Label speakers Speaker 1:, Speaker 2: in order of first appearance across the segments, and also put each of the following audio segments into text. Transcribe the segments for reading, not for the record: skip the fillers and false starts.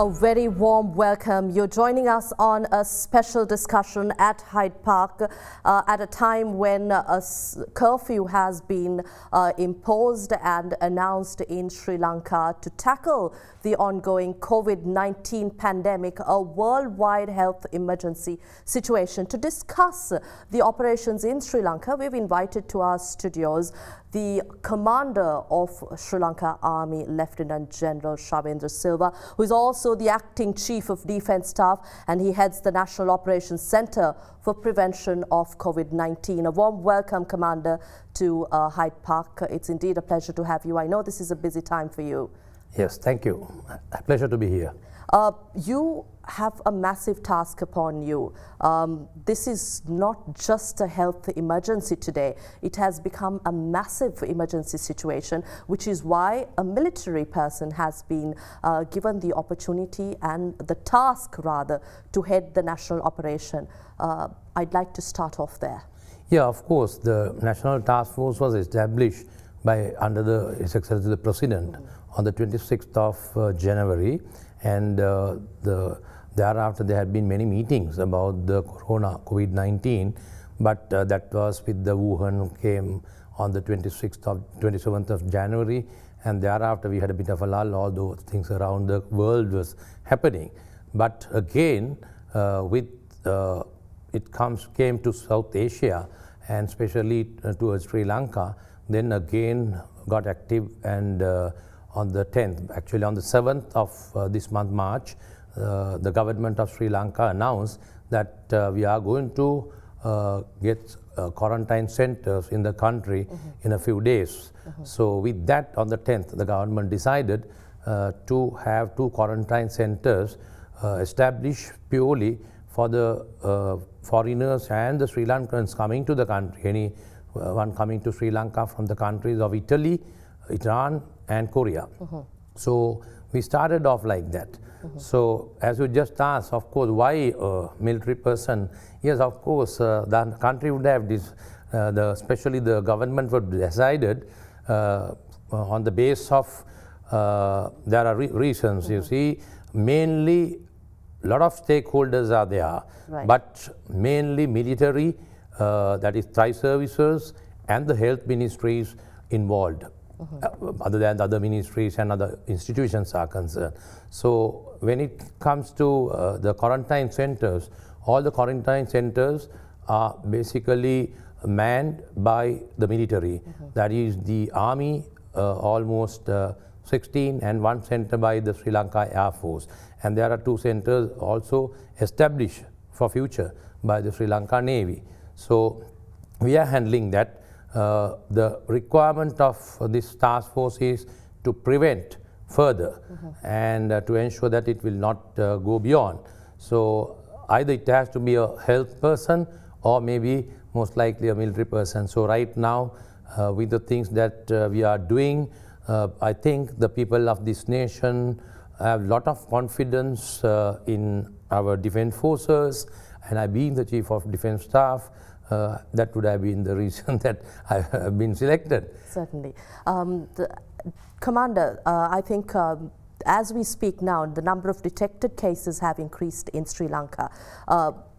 Speaker 1: A very warm welcome. You're joining us on a special discussion at Hyde Park at a time when a curfew has been imposed and announced in Sri Lanka to tackle the ongoing COVID-19 pandemic, a worldwide health emergency situation. To discuss the operations in Sri Lanka, we've invited to our studios the Commander of Sri Lanka Army, Lieutenant General Shavendra Silva, who is also the Acting Chief of Defence Staff, and he heads the National Operations Centre for Prevention of COVID-19. A warm welcome, Commander, to Hyde Park. It's indeed a pleasure to have you. I know this is a busy time for you.
Speaker 2: Yes, thank you. A pleasure to be here.
Speaker 1: You have a massive task upon you. This is not just a health emergency today. It has become a massive emergency situation, which is why a military person has been given the opportunity and the task, rather, to head the national operation. I'd like to start off there.
Speaker 2: Yeah, of course, the National Task Force was established under His Excellency the President on the 26th of January, and thereafter there had been many meetings about the COVID-19, but that was with the Wuhan came on the 27th of January, and thereafter we had a bit of a lull, although things around the world was happening. But again, came to South Asia, and especially towards Sri Lanka, then again got active, and on the 10th, actually on the 7th of this month, March, the government of Sri Lanka announced that we are going to get quarantine centers in the country in a few days. So with that, on the 10th, the government decided to have 2 quarantine centers established purely for the foreigners and the Sri Lankans coming to the country, anyone coming to Sri Lanka from the countries of Italy, Iran and Korea. So we started off like that. So as you just asked, of course, why a military person? Yes, of course, the country would have this, especially the government would have decided on the basis of, there are reasons, you see, mainly a lot of stakeholders are there, but mainly military, that is tri-services and the health ministries involved. Other than the other ministries and other institutions are concerned. So when it comes to the quarantine centers, all the quarantine centers are basically manned by the military. That is the Army, almost 16, and 1 center by the Sri Lanka Air Force. And there are 2 centers also established for future by the Sri Lanka Navy. So we are handling that. The requirement of this task force is to prevent further and to ensure that it will not go beyond. So either it has to be a health person or maybe most likely a military person. So right now, with the things that we are doing, I think the people of this nation have a lot of confidence in our defense forces, and I being the Chief of Defense Staff, that would have been the reason that I have been selected.
Speaker 1: Certainly. Commander, I think as we speak now, the number of detected cases have increased in Sri Lanka.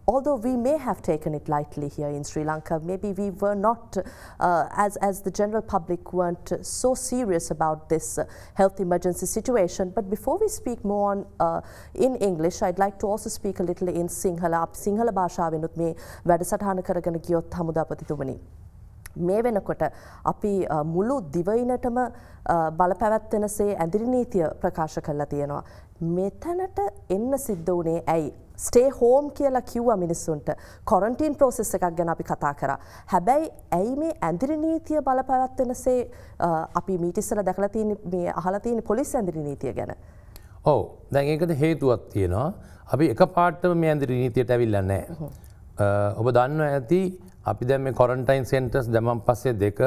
Speaker 1: Although we may have taken it lightly here in Sri Lanka, maybe we were not, as the general public weren't so serious about this health emergency situation. But before we speak more on in English, I'd like to also speak a little in Sinhala. Sinhala භාෂාවෙනුත් මේ වැඩසටහන කරගෙන ගියොත් හමුදාපතිතුමනි. මේ වෙනකොට අපි මුළු දිවයිනටම බලපැවැත්වෙනසේ ඇඳිරි නීතිය ප්‍රකාශ කරලා තියෙනවා. මෙතනට එන්න සිද්ධ වුණේ ඇයි? ස්ටේ හෝම් කියලා කිව්වා මිනිස්සුන්ට. ක්වොරන්ටයින් ප්‍රොසෙස් එකක් ගැන අපි කතා කරා. හැබැයි ඇයි මේ ඇඳිරි නීතිය බලපැවැත්වෙනසේ අපි මීට ඉස්සෙල්ලා දැකලා තියෙන මේ අහලා තියෙන පොලිස් ඇඳිරි නීතිය ගැන?
Speaker 2: ඔව්. දැන් ඒකට හේතුවක් තියෙනවා. අපි එකපාරටම මේ ඇඳිරි නීතියට ඇවිල්ලා නැහැ. ඔබ දන්නවා ඇති අපි දැන් මේ ක්වොරන්ටයින් සෙන්ටර්ස් දැම්මන් පස්සේ 2 එක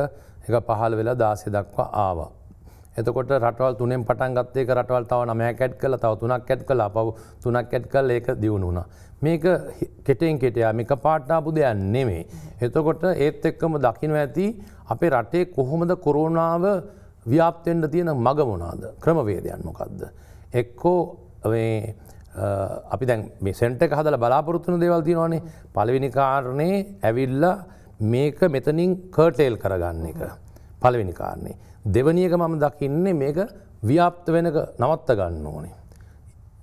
Speaker 2: 15 වෙලා 16 දක්වා ආවා. එතකොට රටවල් 3න් පටන් ගත්ත එක රටවල් තව 9ක් ඇඩ් කළා, තව 3ක් ඇඩ් කළා, අපව 3ක් ඇඩ් කළා, ඒක දියුණු වුණා. මේක කෙටෙන් කෙටියා මේක පාට ආපු දෙයක් නෙමෙයි. එතකොට ඒත් එක්කම දකින්න ඇති අපේ රටේ කොහොමද කොරෝනාව ව්‍යාප්ත වෙන්න තියෙන මග මොනවාද? ක්‍රමවේදයන් මොකද්ද? එක්කෝ අපි දැන් මේ සෙන්ටර් එක හදලා බලාපොරොත්තු වෙන දේවල් තියෙනවානේ. පළවෙනි කාරණේ ඇවිල්ලා මේක මෙතනින් කර්ටේල් කරගන්න එක. පළවෙනි කාරණේ. දෙවෙනි එක මම දකින්නේ මේක ව්‍යාප්ත වෙනක නවත්ත ගන්න ඕනේ.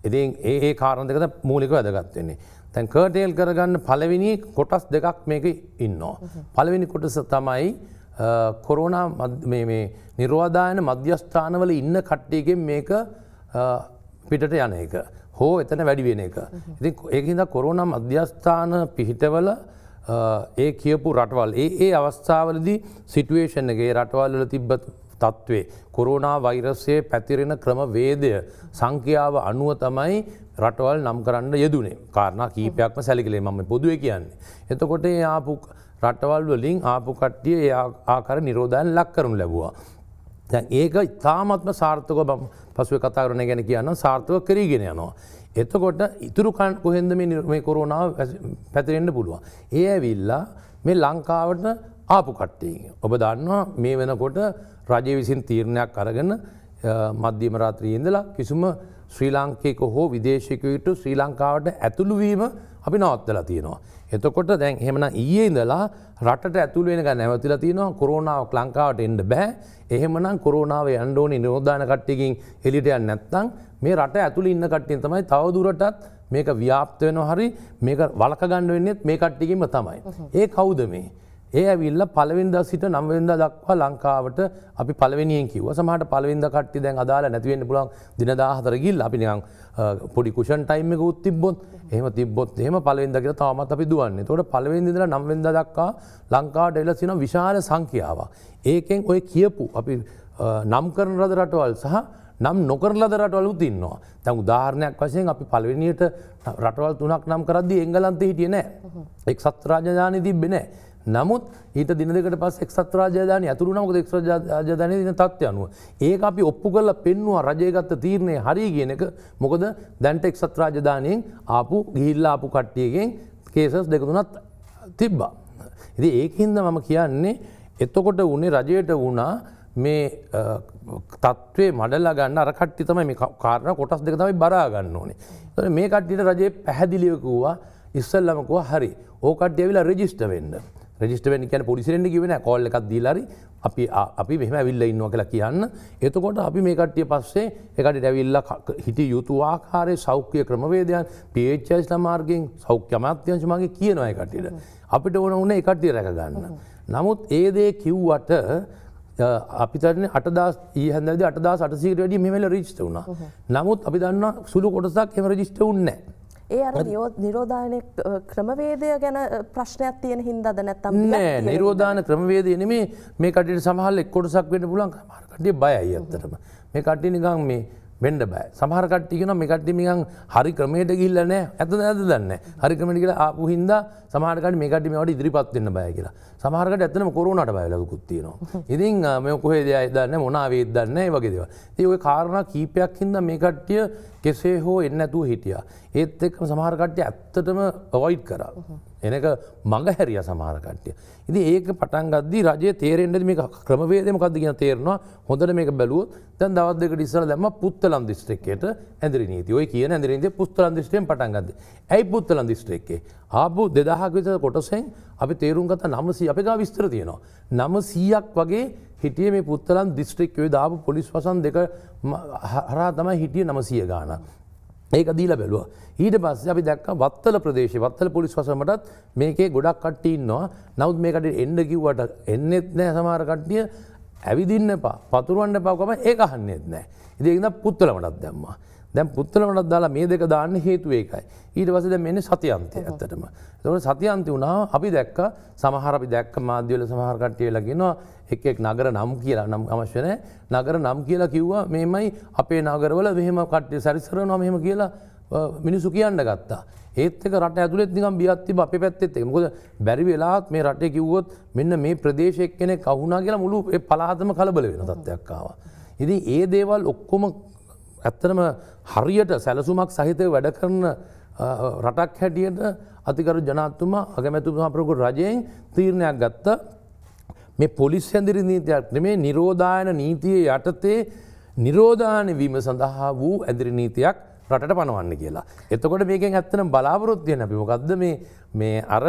Speaker 2: ඉතින් ඒ කාරණා දෙක තමයි මූලිකව වැදගත් වෙන්නේ. දැන් කර්ටේල් කරගන්න පළවෙනි කොටස් දෙකක් මේකේ ඉන්නවා. පළවෙනි කොටස තමයි කොරෝනා මේ නිරෝධායන මධ්‍යස්ථානවල ඉන්න කට්ටියගෙන් මේක පිටට යන එක. හෝ එතන වැඩි වෙන එක. ඉතින් ඒකින්ද කොරෝනා මධ්‍යස්ථාන පිහිටවල ඒ කියපු රටවල් ඒ අවස්ථාවලදී සිටුේෂන් එකේ රටවල් වල තිබ්බ තත්ත්වේ කොරෝනා වෛරසයේ පැතිරෙන ක්‍රමවේදය සංඛ්‍යාව අනුව තමයි රටවල් නම් කරන්න යෙදුනේ. කාරණා කීපයක්ම සැලකිලි මම පොදුවේ කියන්නේ. එතකොට ඒ ආපු රටවල් වලින් ආපු කට්ටිය ඒ ආකාර නිරෝධයන් ලක් කරනු ලැබුවා. දැන් ඒක ඉතාමත්ම සාර්ථකව මම පසුවේ කතා කරන ගැන කියනවා සාර්ථකව කරගෙන යනවා. එතකොට ඉතුරු කොහෙන්ද මේ කොරෝනාව පැතිරෙන්න පුළුවන්. ඒ ඇවිල්ලා මේ ලංකාවට ආපු කට්ටිය. ඔබ දන්නවා මේ වෙනකොට රජය විසින් තීරණයක් අරගෙන මධ්‍යම රාත්‍රියේ ඉඳලා කිසිම ශ්‍රී ලාංකික හෝ විදේශිකයෙකුට ශ්‍රී ලංකාවට ඇතුළු වීම අපි නවත්තලා තියෙනවා. එතකොට දැන් එහෙමනම් ඊයේ ඉඳලා රටට ඇතුළු වෙන ගන්න නැවතිලා තියෙනවා. කොරෝනාවක් ලංකාවට එන්න බෑ. එහෙමනම් කොරෝනාව යන්න ඕනේ නිරෝධායන කට්ටියකින් එළියට යන්න නැත්නම් මේ රට ඇතුළේ ඉන්න කට්ටියන් තමයි තව දුරටත් මේක ව්‍යාප්ත වෙනවා හරි මේක වළක ගන්න වෙන්නේ මේ කට්ටියකින්ම තමයි. ඒ කවුද මේ? ඒ ඇවිල්ලා පළවෙනිදා සිට 9 වෙනිදා දක්වා ලංකාවට අපි පළවෙනියෙන් කිව්වා. සමහරට පළවෙනිදා කට්ටිය දැන් අදාළ නැති වෙන්න පුළුවන් දින 14 ගිහිල්ලා අපි නිකන් පොඩි කුෂන් ටයිම් එකකුත් තිබ්බොත් එහෙම පළවෙනිදා කියලා තාමත් අපි දුවන්නේ. ඒතකොට පළවෙනිදා ඉඳලා 9 වෙනිදා දක්වා ලංකාවට එලා තියෙන විශාල සංඛ්‍යාවක්. ඒකෙන් ඔය කියපු අපි නම් කරන ලද රටවල් සහ නම් නොකරන ලද රටවලුත් ඉන්නවා. දැන් උදාහරණයක් වශයෙන් අපි පළවෙනියට රටවල් 3ක් නම් කරද්දී එංගලන්තේ හිටියේ නැහැ. එක්සත් රාජධානිය තිබ්බේ නැහැ. නමුත් ඊට දින දෙකට පස්සේ එක්සත් රාජධානිය ඇතුළු වුණා. මොකද එක්සත් රාජධානියේ තියෙන තත්ත්වය අනුව. ඒක අපි ඔප්පු කරලා පෙන්නුවා රජය ගත්ත තීරණය හරි කියන එක. මොකද දැන්ට එක්සත් රාජධානියෙන් ගිහිල්ලා ආපු කට්ටියගෙන් කේසස් දෙක තුනක් තිබ්බා. ඉතින් ඒකින්ද මම කියන්නේ එතකොට උනේ රජයට වුණා මේ තත්ත්වේ මඩලා ගන්න අර කට්ටිය තමයි මේ කාරණා කොටස් දෙක තමයි බරා ගන්න ඕනේ. ඒතකොට මේ කට්ටියට රජයේ පැහැදිලිව කිව්වා ඉස්සෙල්ලාම කිව්වා හරි. ඕක කට්ටිය ඇවිල්ලා රෙජිස්ටර් වෙන්න. රෙජිස්ටර් වෙන්න කියන්නේ පොලිසියට එන්න කිව්වේ නෑ. කෝල් එකක් දීලා හරි අපි මෙහෙම ඇවිල්ලා ඉන්නවා කියලා කියන්න. එතකොට අපි මේ කට්ටිය පස්සේ ඒ කට්ටියට ඇවිල්ලා හිටිය යුතු ආකාරයේ සෞඛ්‍ය ක්‍රමවේදයන් PHS මාර්ගයෙන් සෞඛ්‍ය අමාත්‍යාංශ මාර්ගයෙන් කියනවා ඒ කට්ටියට. අපිට ඕන උනේ ඒ කට්ටිය රැක ගන්න. නමුත් ඒ දේ කිව්වට අපි දන්නේ 8000 ඊ හැන්දෑවේදී 8800කට වැඩිය මෙහෙම රෙජිස්ටර් වුණා. නමුත් අපි දන්නවා සුළු කොටසක් එහෙම රෙජිස්ටර් වුණේ නැහැ.
Speaker 1: ඒ අර නිරෝධායන ක්‍රමවේදය ගැන ප්‍රශ්නයක් තියෙන හින්දාද නැත්නම්
Speaker 2: නෑ නිරෝධායන ක්‍රමවේදය නෙමෙයි මේ කට්ටියට සමහරවල් එක් කොටසක් වෙන්න පුළුවන්. සමහර කට්ටිය බයයි ඇත්තටම. මේ කට්ටිය නිකන් මේ වෙන්න බෑ. සමහර කට්ටිය කියනවා මේ කට්ටිය නිකන් හරි ක්‍රමයට ගිහිල්ලා නෑ. ඇත්තද නැද්ද දන්නේ නෑ. හරි ක්‍රමයට ගිහලා ආපු හින්දා සමහර කට්ටිය මේ කට්ටිය මේවට ඉදිරිපත් වෙන්න බෑ කියලා. සමහර කට්ටිය ඇත්තටම කොරෝනාට බය වෙලාකුත් තියෙනවා. ඉතින් මේ කොහෙද යයිද දන්නේ නෑ මොන ආවේද දන්නේ නෑ ඒ වගේ දේවල්. ඉතින් ওই කාරණා කීපයක් හින්දා මේ කට්ටිය කෙසේ හෝ එන්නේ නැතුව හිටියා. ඒත් එක්කම සමහර කට්ටිය ඇත්තටම අවොයිඩ් කරා. එනක මඟ හැරියා සමහර කට්ටිය. ඉතින් ඒක පටන් ගද්දී රජයේ තේරෙන්නේ මේක ක්‍රමවේදය මොකද්ද කියන තේරෙනවා. හොඳට මේක බැලුවොත් දැන් දවස් දෙකකට ඉස්සෙල්ලා දැම්මා පුත්තලම් දිස්ත්‍රික්කයට ඇඳිරි නීතිය. ඔය කියන ඇඳිරි නීතිය පුත්තලම් දිස්ත්‍රික්කයෙන් පටන් ගත්තේ. ඇයි පුත්තලම් දිස්ත්‍රික්කේ? ආපු 2000ක විතර කොටසෙන් අපි තේරුම් ගත්ත 900 අපේ ගාව විස්තර තියෙනවා. 900ක් වගේ හිටියේ මේ පුත්තලම් දිස්ත්‍රික්කයේ දාපු පොලිස් වසන් දෙක හරහා තමයි හිටියේ 900 ගාණක්. ඒක දීලා බැලුවා. ඊට පස්සේ අපි දැක්කා වත්තල ප්‍රදේශයේ වත්තල පොලිස් වසමටත් මේකේ ගොඩක් කට්ටිය ඉන්නවා. නමුත් මේකට එන්න කිව්වට එන්නෙත් නැහැ සමහර කට්ටිය. ඇවිදින්න එපා, පතුරවන්න එපා කොහම ඒක අහන්නෙත් නැහැ. ඉතින් ඒක නිසා පුත්තලමටත් දැම්මා. දැන් පුත්තලමටත් දාලා මේ දෙක දාන්න හේතුව ඒකයි. ඊට පස්සේ දැන් මෙන්නේ සතියන්තය ඇත්තටම. ඒතකොට සතියන්තය වුණා අපි දැක්කා සමහර අපි දැක්ක මාධ්‍යවල සමහර කට්ටිය වෙලා කියනවා එක් නගර නම් කියලා නම් අවශ්‍ය නැහැ. නගර නම් කියලා කිව්වා මෙහෙමයි අපේ නගරවල මෙහෙම කට්ටිය සැරිසරනවා මෙහෙම කියලා මිනිස්සු කියන්න ගත්තා. ඒත් එක රට ඇතුළෙත් නිකන් බියක් තිබ්බ අපේ පැත්තෙත් එක. මොකද බැරි වෙලාවත් මේ රටේ කිව්වොත් මෙන්න මේ ප්‍රදේශයේ කෙනෙක් අහුණා කියලා මුළු ඒ පළාතම කලබල වෙන තත්ත්වයක් ආවා. ඉතින් ඒ දේවල් ඔක්කොම ඇත්තටම හරියට සැලසුමක් සහිතව වැඩ කරන රටක් හැටියට අතිගරු ජනාධිපතිතුමා අගමැතිතුමා ප්‍රමුඛ රජයෙන් තීරණයක් ගත්තා. මේ පොලිස් ඇඳිරි නීතියක් නෙමෙයි නිරෝධායන නීතියේ යටතේ නිරෝධායන වීම සඳහා වූ ඇඳිරි නීතියක් රටට පනවන්න කියලා. එතකොට මේකෙන් ඇත්තටම බලාපොරොත්තු වෙන අපි මොකද්ද මේ අර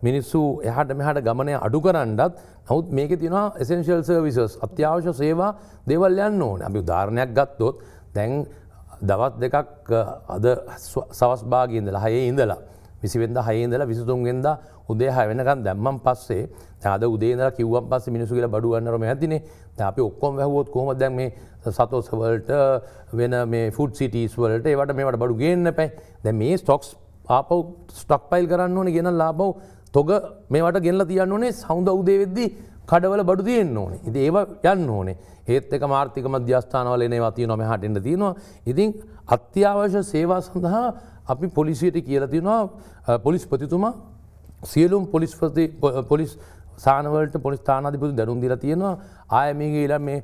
Speaker 2: මිනිස්සු එහාට මෙහාට ගමනේ අඩු කරන්නත් නමුත් මේකේ තියෙනවා essential services අත්‍යවශ්‍ය සේවා දේවල් යන්න ඕනේ. අපි උදාහරණයක් ගත්තොත් දැන් දවස් දෙකක් අද සවස් භාගයේ ඉඳලා 6 ඉඳලා 20 වෙනිදා 6 ඉඳලා 23 වෙනිදා උදේ 6 වෙනකන් දැම්මන් පස්සේ දැන් අද උදේ ඉඳලා කිව්වන් පස්සේ මිනිස්සු කියලා බඩු ගන්නවම ඇද්දිනේ. දැන් අපි ඔක්කොම වැහුවොත් කොහොමද දැන් මේ සතෝස් වලට වෙන මේ ෆුඩ් සිටීස් වලට ඒවට මේවට බඩු ගේන්න එපා. දැන් මේ ස්ටොක්ස් ආපහු ස්ටොක් පයිල් කරන්න ඕනේ ගෙනල්ලා ආපහු තොග මේවට ගෙනලා තියන්න ඕනේ සවුන්ද උදේ වෙද්දි කඩවල බඩු තියෙන්න ඕනේ. ඉතින් ඒව යන්න ඕනේ. ඒත් එකම ආර්ථික මධ්‍යස්ථානවල එනවා තියෙනවා මෙහාට එන්න තියෙනවා. ඉතින් අත්‍යවශ්‍ය සේවා සඳහා අපි පොලිසියට කියලා තියෙනවා පොලිස්පතිතුමා සියලුම පොලිස් ස්ථානවලට පොලිස් ස්ථානාධිපති දැනුම් දීලා තියෙනවා. ආයෙ මේ ගිහලා මේ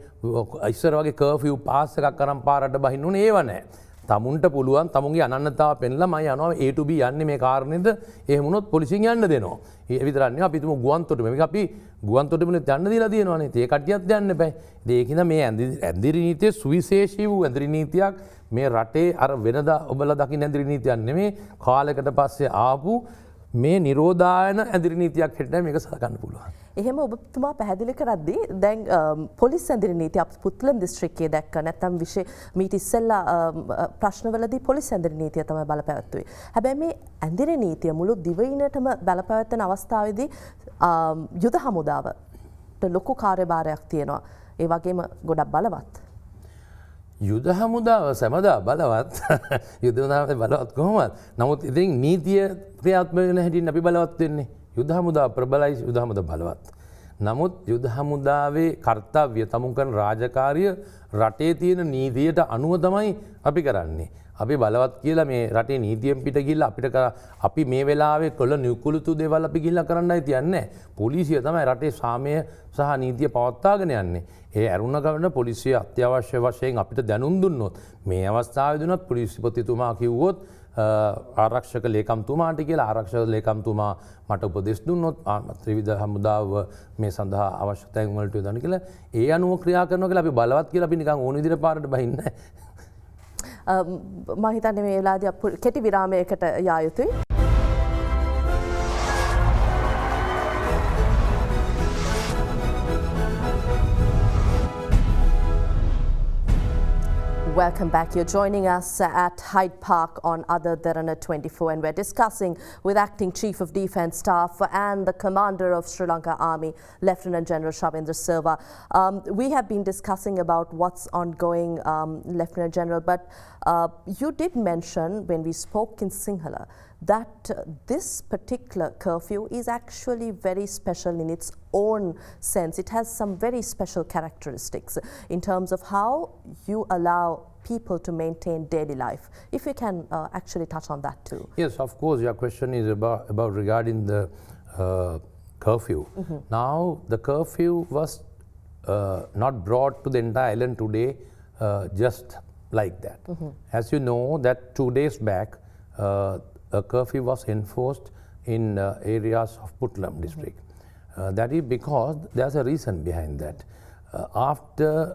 Speaker 2: ඉස්සර වගේ කර්ෆියු පාස් එකක් අරන් පාරට බහින්න ඕනේ ඒව නැහැ. තමුන්ට පුළුවන් තමුන්ගේ අනන්‍යතාව පෙන්ලා මම යනවා A to B යන්නේ මේ කාරණේද එහෙම වුණොත් පොලිසියෙන් යන්න දෙනවා. ඒ විතරක් නෙවෙයි අපි තුමු ගුවන්තොටුපේ මේක අපි ගුවන්තොටුපේ යන්න දීලා තියෙනවානේ. ඒ කට්ටියත් යන්න එපා. ඒකින්ද මේ ඇඳිරි නීතියේ සුවිශේෂී වූ ඇඳිරි නීතියක් මේ රටේ අර වෙනදා ඔබලා දකින්න ඇඳිරි නීතියක් නෙමෙයි කාලයකට පස්සේ ආපු මේ නිරෝධායන ඇඳිරි නීතියක් හැටියට මේක සලකන්න පුළුවන්.
Speaker 1: එහෙම ඔබතුමා පැහැදිලි කරද්දී දැන් පොලිස් ඇඳිරි නීතිය අපේ පුත්ලන් දිස්ත්‍රික්කයේ දැක්ක නැත්නම් මීට ඉස්සෙල්ලා ප්‍රශ්නවලදී පොලිස් ඇඳිරි නීතිය තමයි බලපැවැත්වුවේ. හැබැයි මේ ඇඳිරි නීතිය මුළු දිවයිනටම බලපැවැත්වෙන අවස්ථාවේදී යුද හමුදාවට ලොකු කාර්යභාරයක් තියෙනවා. ඒ වගේම ගොඩක් බලවත්.
Speaker 2: යුද හමුදාව සැමදා බලවත් යුද හමුදාව බලවත් කොහොමද? නමුත් ඉතින් නීතිය ක්‍රියාත්මක වෙන හැටින් අපි බලවත් වෙන්නේ. යුද හමුදාව ප්‍රබලයි යුද හමුදාව බලවත්. නමුත් යුද හමුදාවේ කාර්යය තමුන් කරන රාජකාරිය රටේ තියෙන නීතියට අනුව තමයි අපි කරන්නේ. අපි බලවත් කියලා මේ රටේ නීතියෙන් පිට ගිහිල්ලා අපි මේ වෙලාවේ කොළ නිකුලුතු දේවල් අපි ගිහිල්ලා කරන්නයි තියන්නේ. පොලිසිය තමයි රටේ සාමය සහ නීතිය පවත්වාගෙන යන්නේ. ඒ අරුණ ගමන පොලිසිය අත්‍යවශ්‍ය වශයෙන් අපිට දැනුම් දුන්නොත් මේ අවස්ථාවේදීනත් පොලිසිපතිතුමා කිව්වොත් ආරක්ෂක ලේකම්තුමාට කියලා ආරක්ෂක ලේකම්තුමා මට උපදෙස් දුන්නොත් ත්‍රිවිධ හමුදාව මේ සඳහා අවශ්‍ය තැන් වලට යොදන්න කියලා ඒ අනුව ක්‍රියා කරනවා කියලා අපි බලවත් කියලා අපි නිකන් ඕන විදිහට පාරට බහින්නේ නැහැ.
Speaker 1: මම හිතන්නේ මේ වෙලාවේදී කෙටි විරාමයකට යා යුතුයි. Welcome back. You're joining us at Hyde Park on AdaDerana 24 and we're discussing with Acting Chief of Defence Staff and the Commander of Sri Lanka Army, Lieutenant General Shavendra Silva. We have been discussing about what's ongoing, Lieutenant General, but you did mention when we spoke in Sinhala that this particular curfew is actually very special in its own sense. It has some very special characteristics in terms of how you allow people to maintain daily life. If you can actually touch on that too.
Speaker 2: Yes, of course. Your question is about regarding the curfew. Now, the curfew was not brought to the entire island today just like that. As you know, that 2 days back, a curfew was enforced in areas of Putlam district. That is because there's a reason behind that. After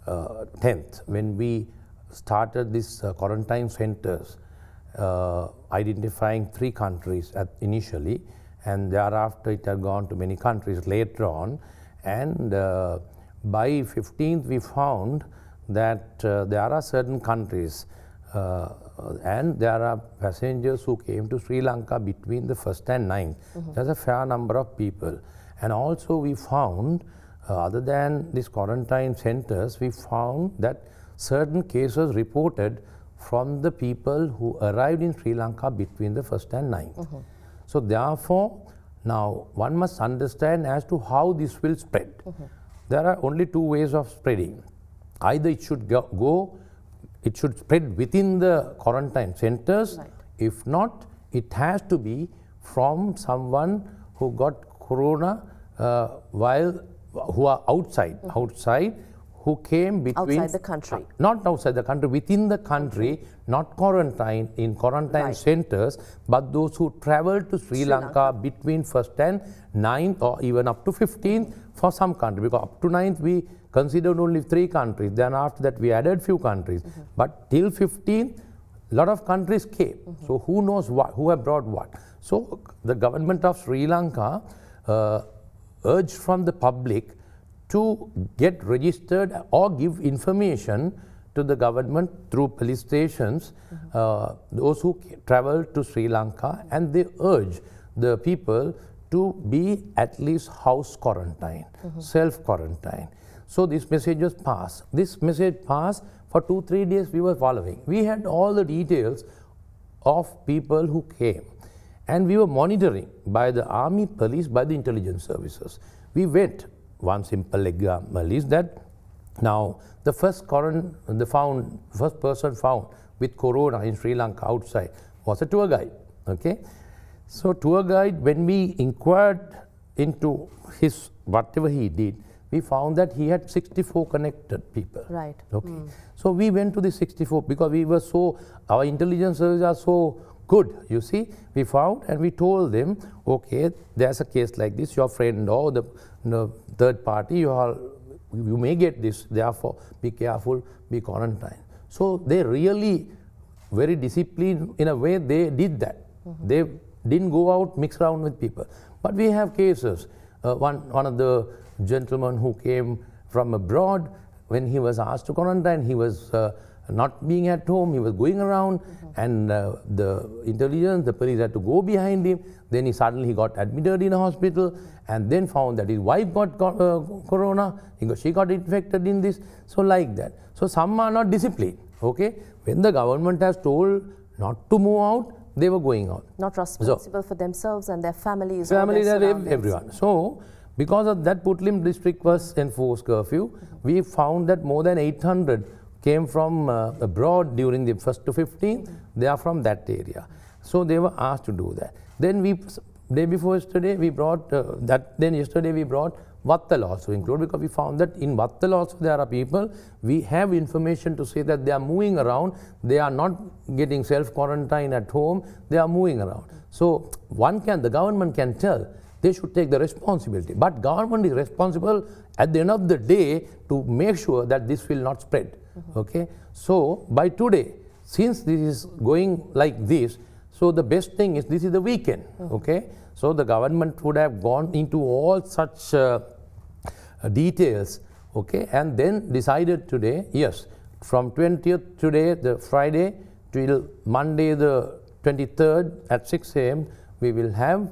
Speaker 2: 10th, when we started these quarantine centers, identifying 3 countries initially, and thereafter it had gone to many countries later on, and by 15th we found that there are certain countries and there are passengers who came to Sri Lanka between the 1st and 9th. There's a fair number of people. And also we found, other than these quarantine centers, we found that certain cases reported from the people who arrived in Sri Lanka between the 1st and 9th. So therefore, now one must understand as to how this will spread. There are only 2 ways of spreading. Either it should it should spread within the quarantine centers. Right. If not, it has to be from someone who got corona who are outside, who came between...
Speaker 1: Outside the country.
Speaker 2: Not outside the country, within the country, not quarantine, in quarantine centers, but those who traveled to Sri Lanka between 1st and 9th or even up to 15th for some countries, because up to 9th we considered only 3 countries, then after that we added few countries, but till 15th, lot of countries came. So who knows what, who have brought what. So the government of Sri Lanka urged from the public to get registered or give information to the government through police stations, those who travel to Sri Lanka, and they urge the people to be at least house quarantine, self-quarantine. So this message was passed. This message passed for 2-3 days we were following. We had all the details of people who came, and we were monitoring by the army, police, by the intelligence services. We went, one simple example is that now the first person found with corona in Sri Lanka outside was a tour guide. Okay, so tour guide, when we inquired into his whatever he did, we found that he had 64 connected people.
Speaker 1: Right.
Speaker 2: Okay. So we went to the 64 because we were so, our intelligence services are so good, you see. We found and we told them, okay, there's a case like this, your friend or the third party, you may get this, therefore be careful, be quarantined. So they really very disciplined in a way they did that. They didn't go out, mix around with people. But we have cases, one of the gentlemen who came from abroad, when he was asked to quarantine, he was not being at home, he was going around, and the intelligence, the police had to go behind him. Then he suddenly got admitted in a hospital, and then found that his wife got corona, she got infected in this, so like that. So some are not disciplined, okay? When the government has told not to move out, they were going out.
Speaker 1: Not responsible for themselves and their families.
Speaker 2: Families and everyone. So because of that, Putlim district was enforced curfew. We found that more than 800 came from abroad during the 1st to 15th. They are from that area. So they were asked to do that. Then day before yesterday, we brought yesterday we brought Vattal also included, because we found that in Vattal also there are people, we have information to say that they are moving around, they are not getting self-quarantine at home, they are moving around. So the government can tell, they should take the responsibility. But government is responsible at the end of the day to make sure that this will not spread. Okay? So by today, since this is going like this, so the best thing is this is the weekend. Okay? So the government would have gone into all such details, okay, and then decided today, yes, from 20th today, the Friday, till Monday the 23rd at 6 a.m., we will have,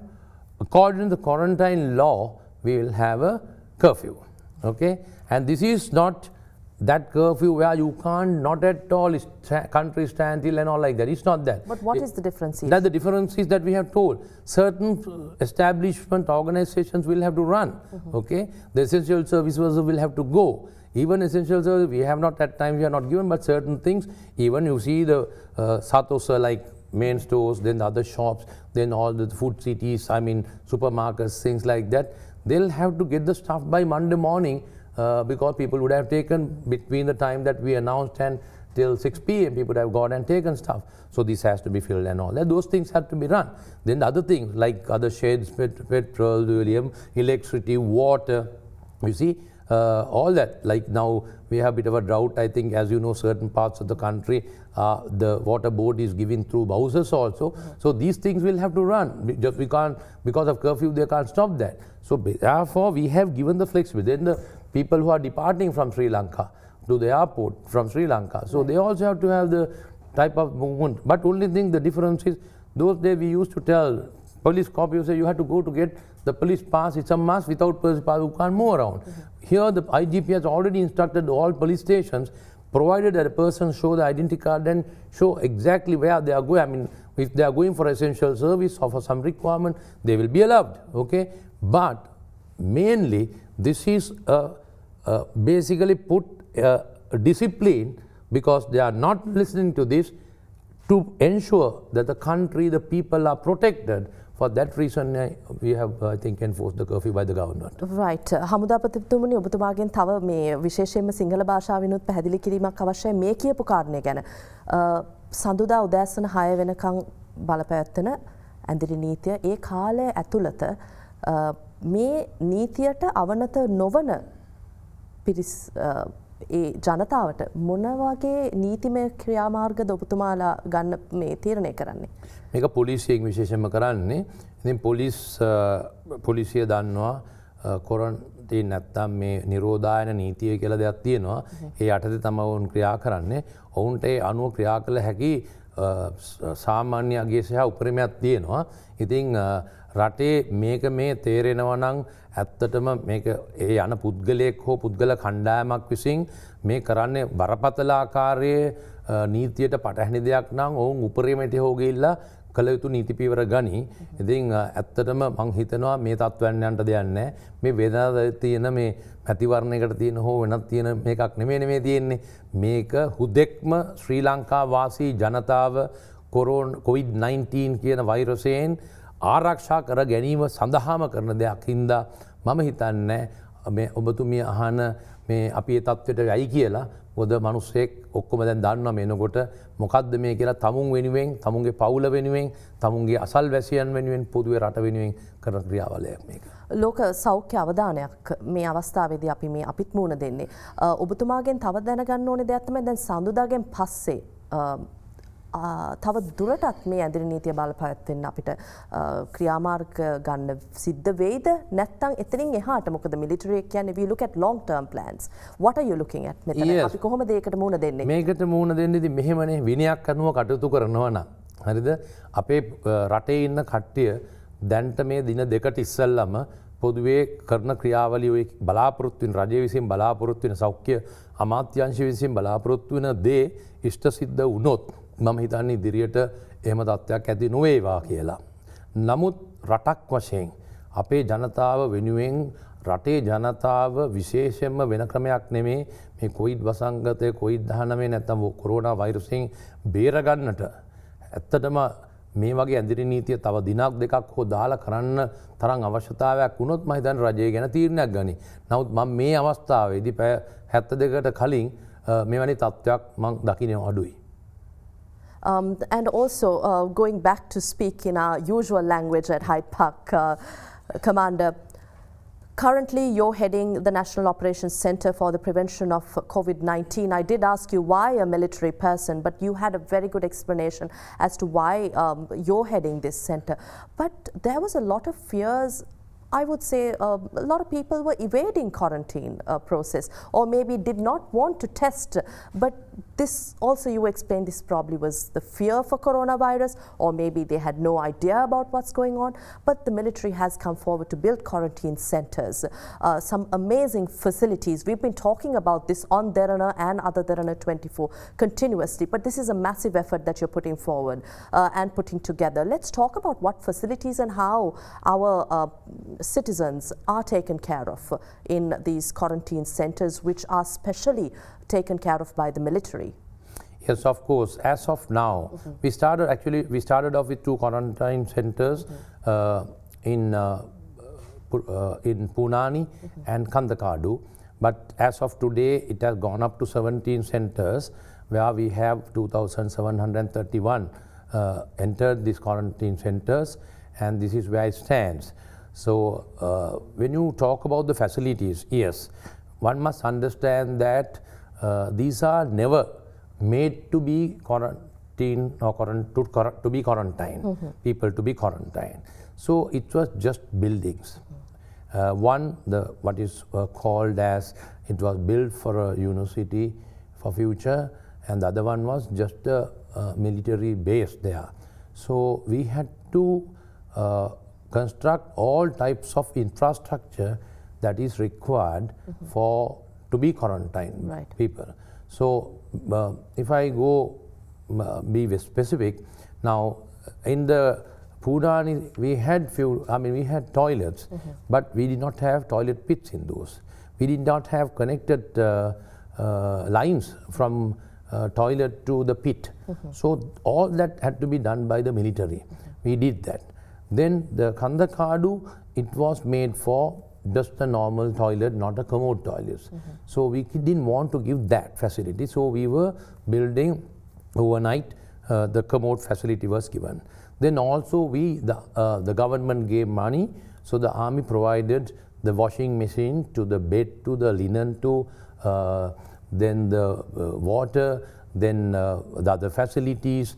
Speaker 2: according to the quarantine law, we will have a curfew, okay, and this is not that curfew where you can't not at all country stand till and all like that. It's not that.
Speaker 1: But what is the difference?
Speaker 2: That the difference is that we have told certain establishment organizations will have to run. Okay, the essential services will have to go. Even essential services we have not at times we are not given, but certain things, even you see the Satosa like main stores, then the other shops, then all the food cities, I mean supermarkets, things like that, they'll have to get the stuff by Monday morning. Because people would have taken between the time that we announced and till 6 p.m. people would have gone and taken stuff. So this has to be filled and all that. Those things have to be run. Then the other things like other shades, petrol, electricity, water, you see, all that. Like now we have a bit of a drought, I think, as you know, certain parts of the country, the water board is giving through houses also. So these things will have to run. Just we can't, because of curfew, they can't stop that. So therefore, we have given the flexibility. Then the people who are departing from Sri Lanka to the airport from Sri Lanka, so they also have to have the type of movement. But only thing, the difference is, those days we used to tell police cop, you say you have to go to get the police pass, it's a must, without police pass you can't move around. Here the IGP has already instructed all police stations, provided that a person show the identity card and show exactly where they are going. I mean, if they are going for essential service or for some requirement, they will be allowed, okay? But mainly, this is basically put discipline, because they are not listening to this, to ensure that the country, the people are protected. For that reason, we have, I think, enforced the curfew by the government.
Speaker 1: Right. හමුදාපතිතුමනි ඔබතුමාගෙන් තව මේ විශේෂයෙන්ම සිංහල භාෂාවෙනුත් පැහැදිලි කිරීමක් අවශ්‍යයි මේ කියපු කාරණේ ගැන. සඳුදා උදෑසන 6 වෙනකන් බලපැවැත්වෙන ඇඳිරි නීතිය ඒ කාලය ඇතුළත මේ නීතියට අවනත නොවන පිරිස් ඒ ජනතාවට මොන වගේ නීතිමය ක්‍රියාමාර්ගද ඔබතුමාලා ගන්න මේ තීරණය කරන්නේ?
Speaker 2: මේක පොලිසියෙන් විශේෂයෙන්ම කරන්නේ. ඉතින් පොලිසිය දන්නවා කොරන්ටීන් නැත්තම් මේ නිරෝධායන නීතිය කියලා දෙයක් තියෙනවා. ඒ යටතේ තමයි ඔවුන් ක්‍රියා කරන්නේ. ඔවුන්ට ඒ අනුව ක්‍රියා කළ හැකි සාමාන්‍ය අගය සහ උපරිමයක් තියෙනවා. ඉතින් රටේ මේක මේ තේරෙනවා නම් ඇත්තටම මේක ඒ යන පුද්ගලයෙක් හෝ පුද්ගල කණ්ඩායමක් විසින් මේ කරන්නේ බරපතල ආකාරයේ නීතියට පටහැනි දෙයක් නම් ඔවුන් උපරිමයට හෝ ගිහිල්ලා කළ යුතු නීති පියවර ගනි. ඉතින් ඇත්තටම මං හිතනවා මේ තත්ත්වයන්ට දෙයක් නැහැ. මේ වේදනාව තියෙන මේ පැතිවරණයකට තියෙන හෝ වෙනත් තියෙන මේකක් නෙමෙයි මේ තියෙන්නේ. මේක හුදෙක්ම ශ්‍රී ලංකා වාසී ජනතාව COVID-19 කියන වෛරසයෙන් ආරක්ෂා කර ගැනීම සඳහාම කරන දෙයක් හින්දා මම හිතන්නේ මේ ඔබතුමිය අහන මේ අපි ඒ තත්ත්වයට යයි කියලා. මොකද මිනිස්සෙක් ඔක්කොම දැන් දන්නවා මේනකොට මොකද්ද මේ කියලා තමුන් වෙනුවෙන්, තමුන්ගේ පවුල වෙනුවෙන්, තමුන්ගේ අසල්වැසියන් වෙනුවෙන්, පොදුවේ රට වෙනුවෙන් කරන ක්‍රියාවලියක් මේක.
Speaker 1: ලෝක සෞඛ්‍ය අවධානයක් මේ අවස්ථාවේදී අපි අපිත් මුණ දෙන්නේ. ඔබතුමාගෙන් තව දැනගන්න ඕනේ දෙයක් තමයි දැන් සඳුදාගෙන් පස්සේ තව දුරටත් මේ ඇදිරි නීතිය බලපෑත්වෙන්න අපිට ක්‍රියාමාර්ග ගන්න සිද්ධ වෙයිද නැත්නම් එතනින් එහාට මොකද මිලිටරි කියන්නේ we look at long term plans what are you looking at මෙතන අපි කොහොමද ඒකට මුහුණ දෙන්නේ
Speaker 2: මේකට මුහුණ දෙන්නේ ඉතින් මෙහෙමනේ විනයක් අනුව කටයුතු කරනවා නම් හරිද අපේ රටේ ඉන්න කට්ටිය දැන්ට මේ දින දෙකට ඉස්සෙල්ලම පොදුවේ කරන ක්‍රියාවලිය ඔය බලාපොරොත්තු වෙන රජය විසින් බලාපොරොත්තු වෙන සෞඛ්‍ය අමාත්‍යාංශ විසින් බලාපොරොත්තු වෙන දේ ඉෂ්ට සිද්ධ වුණොත් මම හිතන්නේ ඉදිරියට එහෙම තත්ත්වයක් ඇති නොවේවා කියලා. නමුත් රටක් වශයෙන් අපේ ජනතාව වෙනුවෙන් රටේ ජනතාව විශේෂයෙන්ම වෙන ක්‍රමයක් නෙමේ මේ කොවිඩ් වසංගතය COVID-19 නැත්නම් කොරෝනා වෛරසයෙන් බේරගන්නට ඇත්තටම මේ වගේ ඇදිරි නීතිය තව දිනක් දෙකක් හෝ දාලා කරන්න තරම් අවශ්‍යතාවයක් වුණොත් මම හිතන්නේ රජය ගැන තීරණයක් ගනි. නමුත් මම මේ අවස්ථාවේදී පැය 72කට කලින් මෙවැනි තත්ත්වයක් මම දකින්නේ අඩුයි.
Speaker 1: And also going back to speak in our usual language at Hyde Park, Commander, currently you're heading the National Operations Center for the Prevention of COVID-19. I did ask you why a military person, but you had a very good explanation as to why you're heading this center. But there was a lot of fears. I would say a lot of people were evading quarantine process or maybe did not want to test. But this also you explained this probably was the fear for coronavirus or maybe they had no idea about what's going on. But the military has come forward to build quarantine centers, some amazing facilities. We've been talking about this on AdaDerana and AdaDerana 24 continuously. But this is a massive effort that you're putting forward and putting together. Let's talk about what facilities and how our citizens are taken care of in these quarantine centers which are specially taken care of by the military.
Speaker 2: Yes, of course. As of now, we started off with 2 quarantine centers in Punani and Kandakadu, but as of today it has gone up to 17 centers where we have 2,731 entered these quarantine centers, and this is where it stands. So when you talk about the facilities, yes, one must understand that these are never made to be quarantined or to be quarantined, people to be quarantined. So it was just buildings. One, what is called as, it was built for a university for future, and the other one was just a military base there. So we had to construct all types of infrastructure that is required to be quarantined people. So if I go be specific, now in the Punani we had toilets, but we did not have toilet pits in those. We did not have connected lines from toilet to the pit. So all that had to be done by the military. We did that. Then the Kandakadu, it was made for just a normal toilet, not a commode toilet. So we didn't want to give that facility. So we were building overnight, the commode facility was given. Then also the government gave money So the army provided the washing machine to the bed to the linen to then the water, then the other facilities,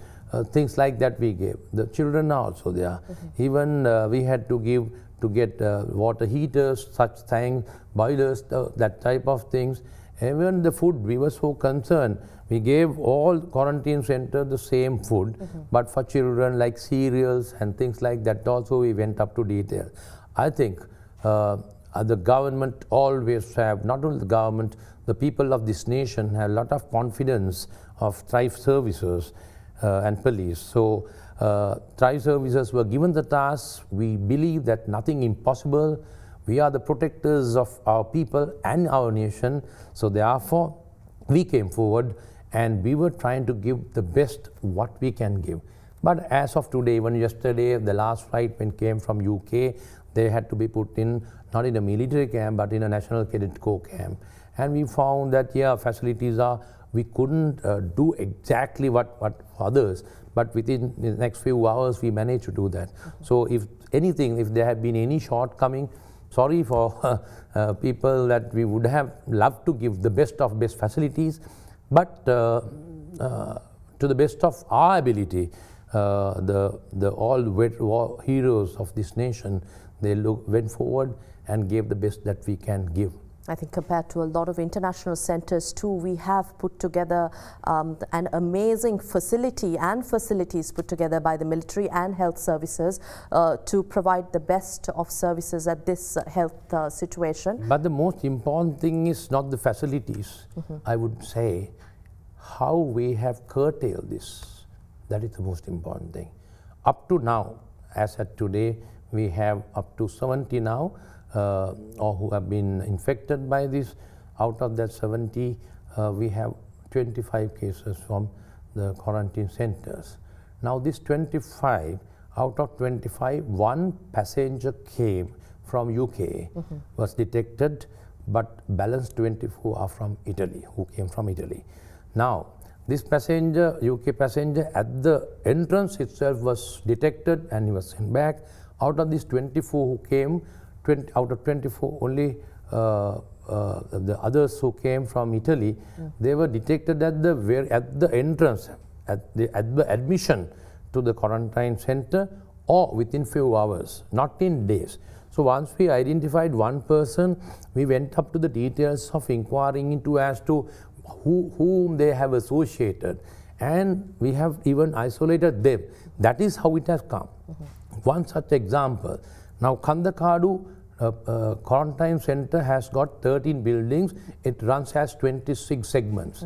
Speaker 2: things like that we gave. The children are also there. Even we had to give to get water heaters, such things, boilers, that type of things. Even the food, we were so concerned. We gave all quarantine center the same food, but for children like cereals and things like that also we went up to detail. I think the government always have, not only the government, the people of this nation have a lot of confidence of TRIFE services and police. So TRIFE services were given the task. We believe that nothing impossible. We are the protectors of our people and our nation. So therefore, we came forward and we were trying to give the best what we can give. But as of today, even yesterday, the last flight when came from UK, they had to be put in, not in a military camp, but in a National Cadet Corps camp. And we found that, yeah, facilities are, we couldn't do exactly what others, but within the next few hours, we managed to do that. So if anything, if there have been any shortcoming, sorry for people that we would have loved to give the best of best facilities, but to the best of our ability, the all heroes of this nation, they went forward and gave the best that we can give.
Speaker 1: I think compared to a lot of international centers too, we have put together an amazing facility and facilities put together by the military and health services to provide the best of services at this health situation.
Speaker 2: But the most important thing is not the facilities, I would say, how we have curtailed this. That is the most important thing. Up to now, as at today, we have up to 70 now or who have been infected by this. Out of that 70, we have 25 cases from the quarantine centers. Now this 25, out of 25, one passenger came from UK, was detected, but balance 24 are from Italy, who came from Italy. Now, this passenger, UK passenger, at the entrance itself was detected and he was sent back. Out of these 24 who came, out of 24, only the others who came from Italy, they were detected at the entrance, at the admission to the quarantine center, or within few hours, not in days. So once we identified one person, we went up to the details of inquiring into as to whom they have associated, and we have even isolated them. That is how it has come. One such example. Now Kandakadu quarantine center has got 13 buildings. It runs as 26 segments.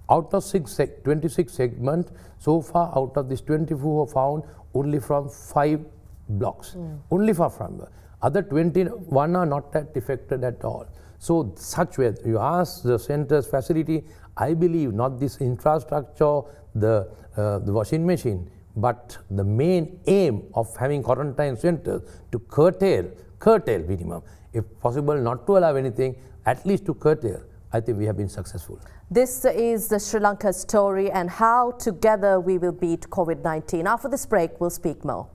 Speaker 2: Out of 26 segments, so far out of these 24 found only from 5 blocks. Only for from other 21 are not that affected at all. So such way, you ask the center's facility, I believe not this infrastructure, the washing machine, but the main aim of having quarantine centers to curtail minimum. If possible not to allow anything, at least to curtail. I think we have been successful.
Speaker 1: This is the Sri Lanka story and how together we will beat COVID-19. After this break, we'll speak more.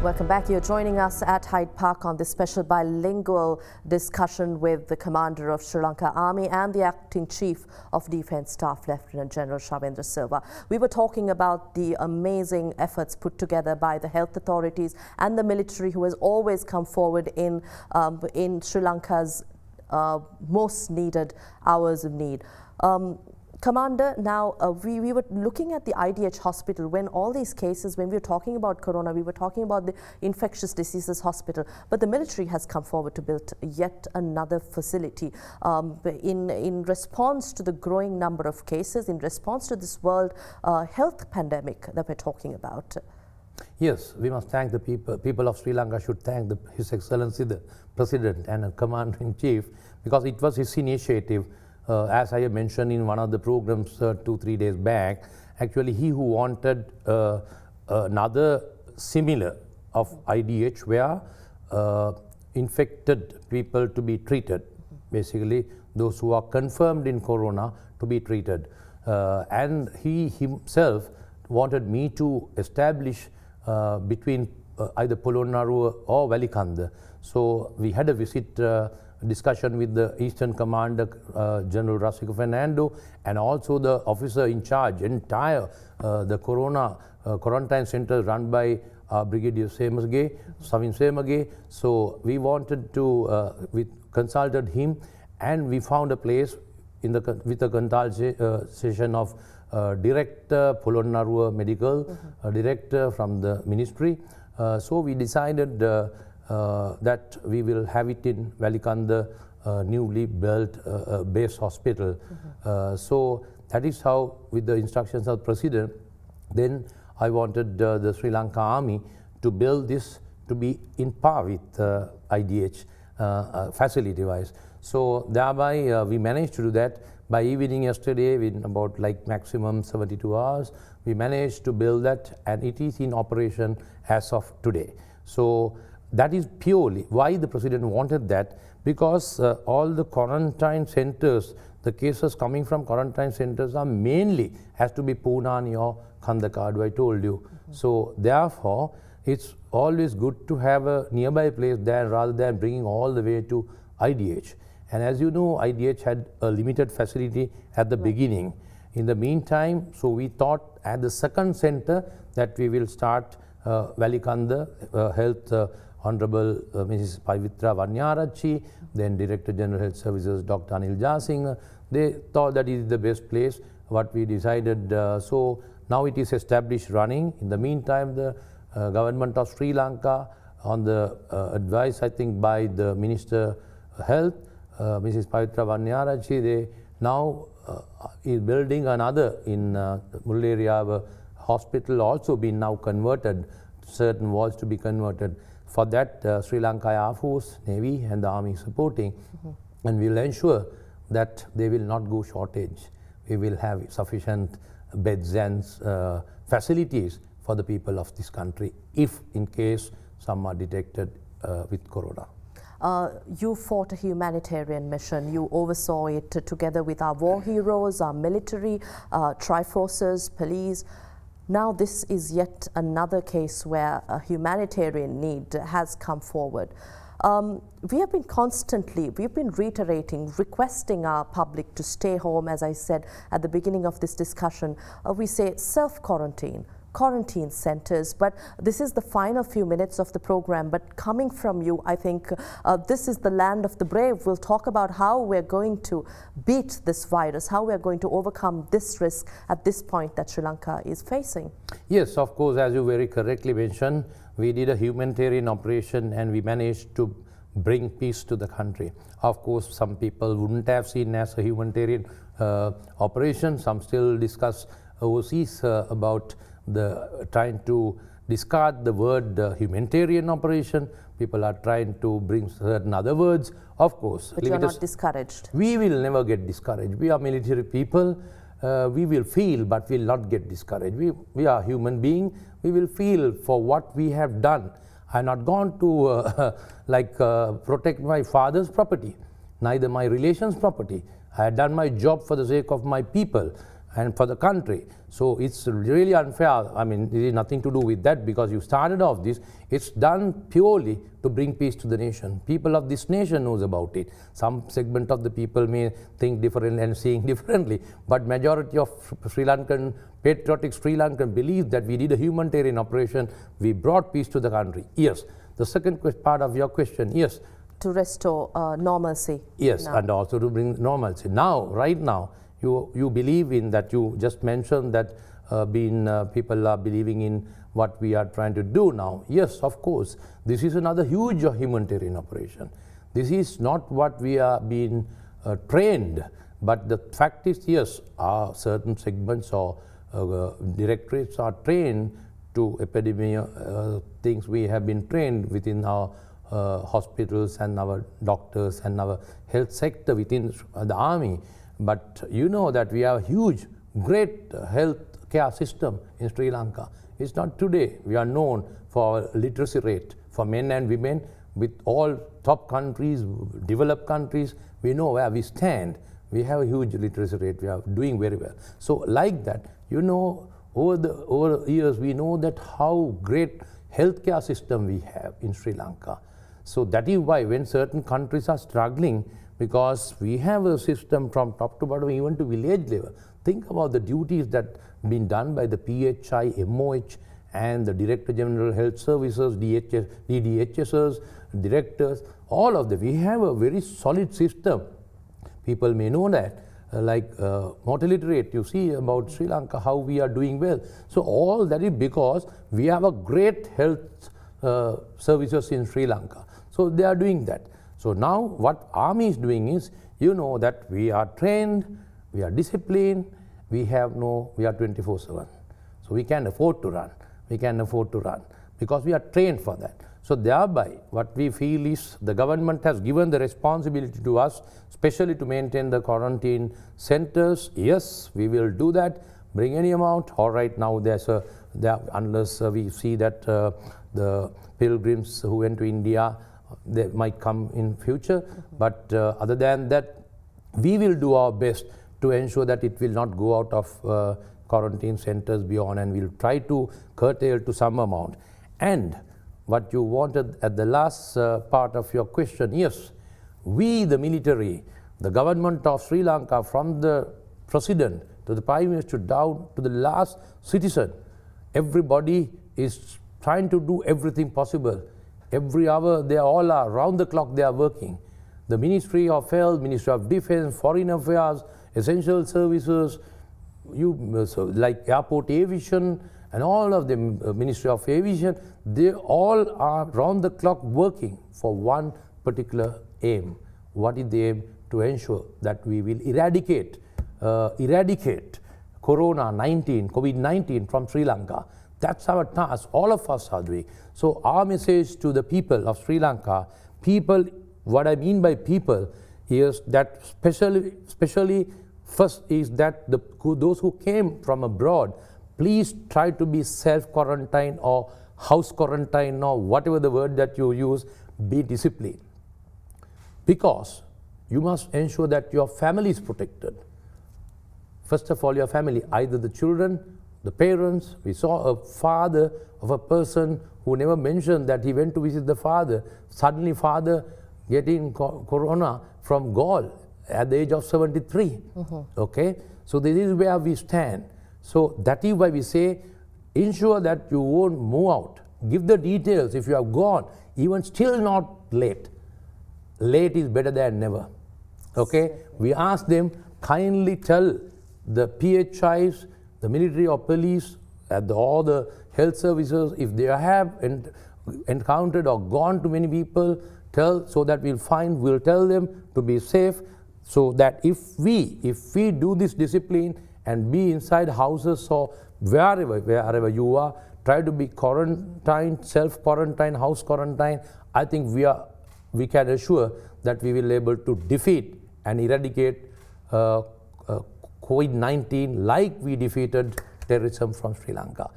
Speaker 1: Welcome back. You're joining us at Hyde Park on this special bilingual discussion with the Commander of Sri Lanka Army and the Acting Chief of Defence Staff, Lieutenant General Shavendra Silva. We were talking about the amazing efforts put together by the health authorities and the military, who has always come forward in Sri Lanka's most needed hours of need. Commander, now we were looking at the IDH hospital when all these cases, when we were talking about corona, we were talking about the infectious diseases hospital, but the military has come forward to build yet another facility in response to the growing number of cases, in response to this world health pandemic that we're talking about.
Speaker 2: Yes, we must thank the people of Sri Lanka should thank His Excellency the President and Commander-in-Chief, because it was his initiative. As I have mentioned in one of the programs 2-3 days back, actually he who wanted another similar of IDH where infected people to be treated, basically those who are confirmed in corona to be treated. And he himself wanted me to establish between either Polonnaruwa or Välikanda. So we had a visit discussion with the Eastern Commander, General Rasico Fernando, and also the officer in charge, entire the quarantine center run by Brigadier Semage, Savin Semage. So we wanted to, we consulted him, and we found a place in the, with a consultation of Director, Polonnaruwa Medical Director from the ministry. So we decided that we will have it in Välikanda, newly built base hospital. So that is how, with the instructions of the President, then I wanted the Sri Lanka Army to build this to be in par with IDH facility-wise. So thereby we managed to do that. By evening yesterday, in about like maximum 72 hours, we managed to build that, and it is in operation as of today. So that is purely why the President wanted that, because all the quarantine centers, the cases coming from quarantine centers are mainly has to be Poonani or Kandakadu, I told you. So therefore, it's always good to have a nearby place there rather than bringing all the way to IDH. And as you know, IDH had a limited facility at the beginning. In the meantime, so we thought at the second center that we will start Välikanda Health Honorable Mrs. Pavitra Vanyarachi, then Director General Health Services Dr. Anil Jasingh. They thought that is the best place, what we decided. So now it is established running. In the meantime, the government of Sri Lanka, on the advice I think by the Minister Health, Mrs. Pavitra Vanyarachi, they now is building another in Mullaria hospital, also been now converted, certain walls to be converted. For that, Sri Lanka Air Force, Navy and the Army supporting, and we will ensure that they will not go shortage. We will have sufficient beds and facilities for the people of this country, if in case some are detected with corona.
Speaker 1: You fought a humanitarian mission. You oversaw it together with our war heroes, our military, Triforces, police. Now this is yet another case where a humanitarian need has come forward. We have been reiterating, requesting our public to stay home. As I said at the beginning of this discussion, we say self-quarantine, quarantine centers, but this is the final few minutes of the program. But coming from you, I think this is the land of the brave. We'll talk about how we're going to beat this virus, how we're going to overcome this risk at this point that Sri Lanka is facing.
Speaker 2: Yes, of course, as you very correctly mentioned, we did a humanitarian operation and we managed to bring peace to the country. Of course, some people wouldn't have seen as a humanitarian operation. Some still discuss overseas about the trying to discard the word humanitarian operation. People are trying to bring certain other words. Of course,
Speaker 1: but you're not discouraged.
Speaker 2: We will never get discouraged. We are military people. We will feel, but will not get discouraged. We are human beings. We will feel for what we have done. I have not gone to protect my father's property, neither my relations' property. I had done my job for the sake of my people and for the country. So it's really unfair. I mean, there is nothing to do with that, because you started off this. It's done purely to bring peace to the nation. People of this nation knows about it. Some segment of the people may think different and seeing differently, but majority of Sri Lankan, patriotic Sri Lankan believe that we did a humanitarian operation. We brought peace to the country. Yes. The second part of your question, yes.
Speaker 1: To restore normalcy.
Speaker 2: Yes, and also to bring normalcy. Now, right now, you believe in that. You just mentioned that people are believing in what we are trying to do now. Yes, of course. This is another huge humanitarian operation. This is not what we are being trained. But the fact is, yes, certain segments or directorates are trained to epidemic things. We have been trained within our hospitals and our doctors and our health sector within the army. But you know that we have a huge, great health care system in Sri Lanka. It's not today. We are known for our literacy rate for men and women. with all top countries, developed countries. We know where we stand. We have a huge literacy rate. We are doing very well. So like that, you know, over the years, we know that how great healthcare system we have in Sri Lanka. So that is why when certain countries are struggling, because we have a system from top to bottom, even to village level. Think about the duties that have been done by the PHI, MOH, and the Director General Health Services, DDHSs, directors, all of them. We have a very solid system. People may know that, like mortality rate, you see about Sri Lanka, how we are doing well. So all that is because we have a great health services in Sri Lanka. So they are doing that. So now what Army is doing is, you know that we are trained, we are disciplined, we are 24/7. So we can afford to run. We can afford to run because we are trained for that. So thereby, what we feel is the government has given the responsibility to us, especially to maintain the quarantine centers. Yes, we will do that. Bring any amount. All right, now unless we see that the pilgrims who went to India, they might come in future. But other than that, we will do our best to ensure that it will not go out of quarantine centers beyond, and we'll try to curtail to some amount. And what you wanted at the last part of your question, yes, we, the military, the government of Sri Lanka, from the president to the prime minister down to the last citizen, everybody is trying to do everything possible. Every hour, they all are, round the clock they are working. The Ministry of Health, Ministry of Defense, Foreign Affairs, Essential Services, like Airport Aviation, and all of the Ministry of Aviation, they all are round the clock working for one particular aim. What is the aim? To ensure that we will eradicate COVID-19 from Sri Lanka. That's our task, all of us are doing. So our message to the people of Sri Lanka, what I mean by people is that especially first is that those who came from abroad, please try to be self-quarantine or house quarantine or whatever the word that you use, be disciplined. Because you must ensure that your family is protected. First of all, your family, either the children, the parents. We saw a father of a person who never mentioned that he went to visit the father. Suddenly father getting corona from Gaul at the age of 73. Okay, so this is where we stand. So that is why we say, ensure that you won't move out. Give the details if you have gone, even still not late. Late is better than never. Okay, we ask them, kindly tell the PHIs, the military or police, all the health services, if they have encountered or gone to many people, so that we'll tell them to be safe, so that if we do this discipline and be inside houses or wherever you are, try to be quarantined, self-quarantine, house quarantine, I think we can assure that we will be able to defeat and eradicate COVID-19 like we defeated terrorism from Sri Lanka.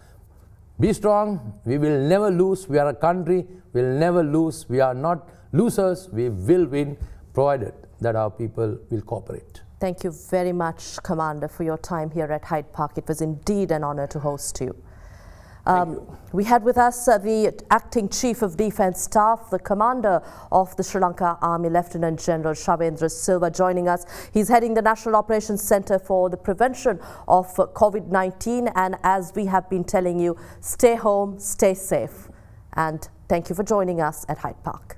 Speaker 2: Be strong, we will never lose, we are a country, we will never lose, we are not losers, we will win, provided that our people will cooperate.
Speaker 1: Thank you very much, Commander, for your time here at Hyde Park. It was indeed an honor to host you. We had with us the Acting Chief of Defence Staff, the Commander of the Sri Lanka Army, Lieutenant General Shavendra Silva, joining us. He's heading the National Operations Centre for the Prevention of COVID-19. And as we have been telling you, stay home, stay safe. And thank you for joining us at Hyde Park.